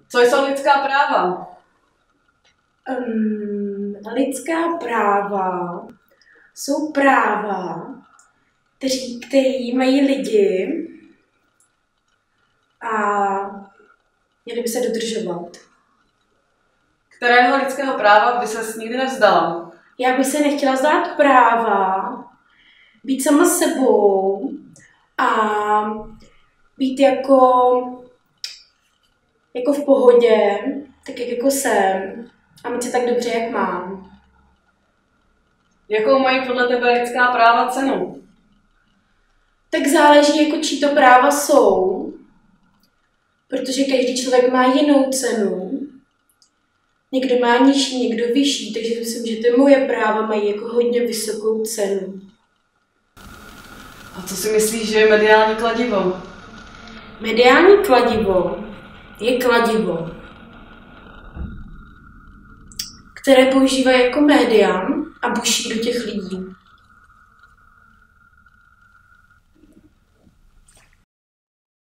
Co jsou lidská práva? Lidská práva jsou práva, který mají lidi a měli by se dodržovat. Kterého lidského práva by ses nikdy nevzdala? Já bych se nechtěla vzdát práva být sama sebou a být jako v pohodě, tak jak jako jsem a mít se tak dobře, jak mám. Jakou mají podle tebe lidská práva cenu? Tak záleží, jako čí to práva jsou, protože každý člověk má jinou cenu. Někdo má nižší, někdo vyšší, takže myslím, že ty moje práva mají jako hodně vysokou cenu. A co si myslíš, že je mediální kladivo? Mediální kladivo je kladivo, které používají jako média a buší do těch lidí.